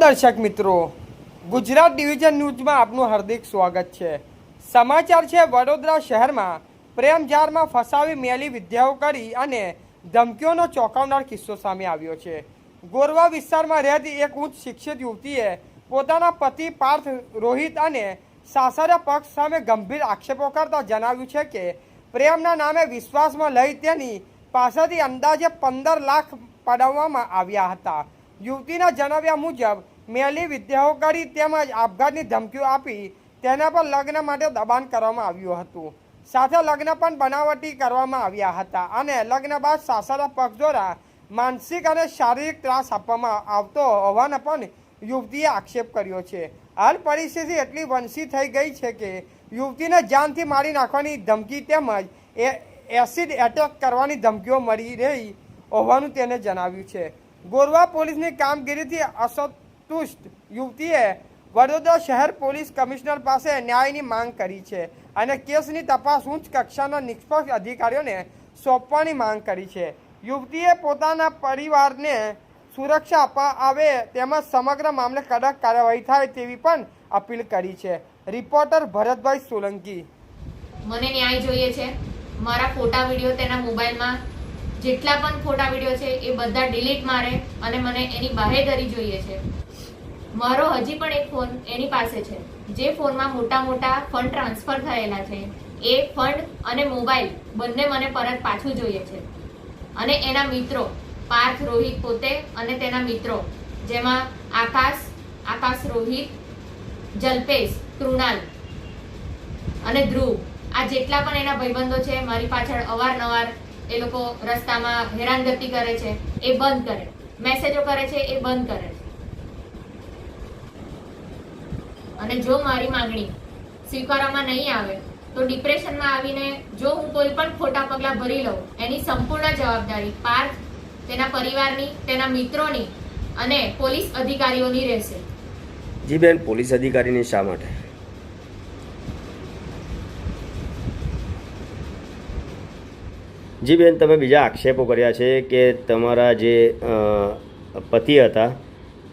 દર્શક મિત્રો, ગુજરાત ડિવિઝન ન્યૂઝમાં આપનું હાર્દિક સ્વાગત છે। સમાચાર છે વડોદરા શહેરમાં પ્રેમજાળમાં ફસાવી મેલી વિદ્યાઓ કરી અને ધમકીઓનો ચોંકાવનાર કિસ્સો સામે આવ્યો છે। ગોરવા વિસ્તારમાં રહેતી એક ઉચ્ચ શિક્ષિત યુવતીએ પોતાના પતિ પાર્થ રોહિત અને સાસરા પક્ષ સામે ગંભીર આક્ષેપો કરતા જણાવ્યું છે કે પ્રેમના નામે વિશ્વાસમાં લઈ તેની પાસેથી અંદાજે 15 લાખ પડાવવામાં આવ્યા હતા। યુવતીના જણાવ્યા મુજબ મેલી વિદ્યાઓ કરી તેમજ આપઘાતની ધમકીઓ આપી તેના પર લગ્ન માટે દબાણ કરવામાં આવ્યું હતું। સાથે લગ્ન પણ બનાવટી કરવામાં આવ્યા હતા અને લગ્ન બાદ સાસરા પક્ષ દ્વારા માનસિક અને શારીરિક ત્રાસ આપવામાં આવતો હોવાનો પણ યુવતીએ આક્ષેપ કર્યો છે। હાલ પરિસ્થિતિ એટલી વંશી થઈ ગઈ છે કે યુવતીને જાનથી મારી નાખવાની ધમકી તેમજ એસિડ એટેક કરવાની ધમકીઓ મળી રહી હોવાનું તેને જણાવ્યું છે। ગોરવા પોલીસની કામગીરીથી અસંતુષ્ટ યુવતીએ વડોદરા શહેર પોલીસ કમિશનર પાસે ન્યાયની માંગ કરી છે અને કેસની તપાસ ઉચ્ચ કક્ષાના નિષ્પક્ષ અધિકારીઓને સોંપવાની માંગ કરી છે। યુવતીએ પોતાના પરિવારને સુરક્ષા આપવા આવે તેમજ સમગ્ર મામલે કડક કાર્યવાહી થાય તેવી પણ અપીલ કરી છે। રિપોર્ટર ભરતભાઈ સોલંકી। મને ન્યાય જોઈએ છે। મારા ફોટા વિડીયો તેના મોબાઈલમાં જેટલા પણ ફોટા વિડીયો છે એ બધા ડિલીટ મારે અને મને એની બાહેધરી જોઈએ છે। મારો હજી પણ એક ફોન એની પાસે છે જે ફોનમાં મોટા ફંડ ટ્રાન્સફર થયેલા છે। એ ફંડ અને મોબાઈલ બંને મને પરત પાછું જોઈએ છે। અને એના મિત્રો પાર્થ રોહિત પોતે અને તેના મિત્રો જેમાં આકાશ રોહિત, જલ્પેશ, કૃણાલ અને ધ્રુવ આ જેટલા પણ એના ભાઈબંધો છે મારી પાછળ અવારનવાર એ લોકો રસ્તામાં હેરાનગતિ કરે છે એ બંધ કરે, મેસેજો કરે છે એ બંધ કરે છે। અને જો મારી માંગણી સ્વીકારવામાં નહીં આવે તો ડિપ્રેશનમાં આવીને જો હું કોઈ પણ ખોટા પગલાં ભરી લઉં એની સંપૂર્ણ જવાબદારી પાર્થ, તેના પરિવારની, તેના મિત્રોની અને પોલીસ અધિકારીઓની રહેશે। જી બેન, પોલીસ અધિકારીની શા માટે? જી બેન, તમે બીજા આક્ષેપો કર્યા છે કે તમારા જે પતિ હતા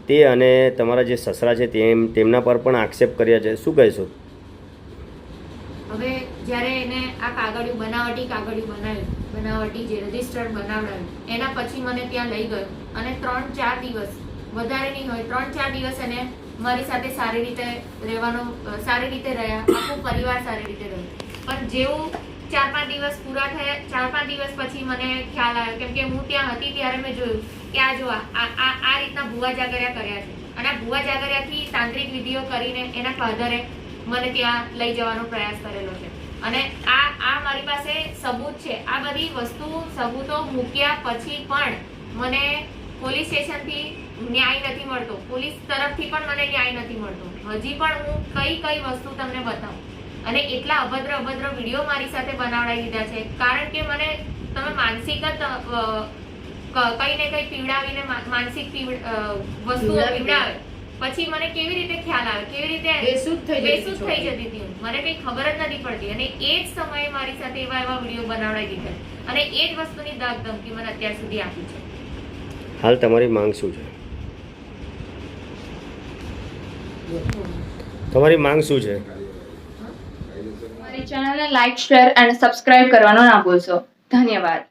તે અને તમારા જે સસરા છે તેમના પર પણ આક્ષેપ કર્યા છે, શું કહેશો? હવે જ્યારે એને આ કાગળિયું બનાવટી જે રજિસ્ટર બનાવડાવ્યું એના પછી મને ત્યાં લઈ ગયો અને 3-4 દિવસ, વધારે નહીં હોય 3-4 દિવસ એને મારી સાથે સારી રીતે રહ્યા, આખું પરિવાર સારી રીતે રહ્યો। પણ જેવું 4-5 દિવસ પૂરા થયા, 4-5 દિવસ પછી મને ખ્યાલ આવ્યો કેમ કે હું ત્યાં હતી ત્યારે મેં જોયું કે આ જો આ રીતના ભૂવા જાગરિયા કર્યા છે અને આ ભૂવા જાગરિયાથી તાંત્રિક વિધિઓ કરીને એના ફાધરે મને ત્યાં લઈ જવાનો પ્રયાસ કરેલો છે અને આ મારી પાસે સબૂત છે। આ બધી સબૂતો મૂક્યા પછી પણ મને પોલીસ સ્ટેશનથી ન્યાય નથી મળતો, પોલીસ તરફથી પણ મને ન્યાય નથી મળતો। હજી પણ હું કઈ વસ્તુ તમને બતાવું અને એટલા અભદ્ર વિડીયો મારી સાથે બનાવડાવી દીધા છે કારણ કે મને તમે માનસિક કઈ ને કઈ પીવડાવીને માનસિક વસ્તુઓ પીવડાવે પછી મને કેવી રીતે ખ્યાલ આવે, કેવી રીતે બેસુધ થઈ જતી હતી હું, મને કઈ ખબર જ નથી પડતી અને એ જ સમયે મારી સાથે એવા વિડીયો બનાવડાવી દીધા અને એ જ વસ્તુની ધમકી મને અત્યાર સુધી આપી છે। હાલ તમારી માંગ શું છે? તમારી માંગ શું છે? ચેનલને લાઈક, શેર અને સબસ્ક્રાઇબ કરવાનું ના ભૂલશો। ધન્યવાદ।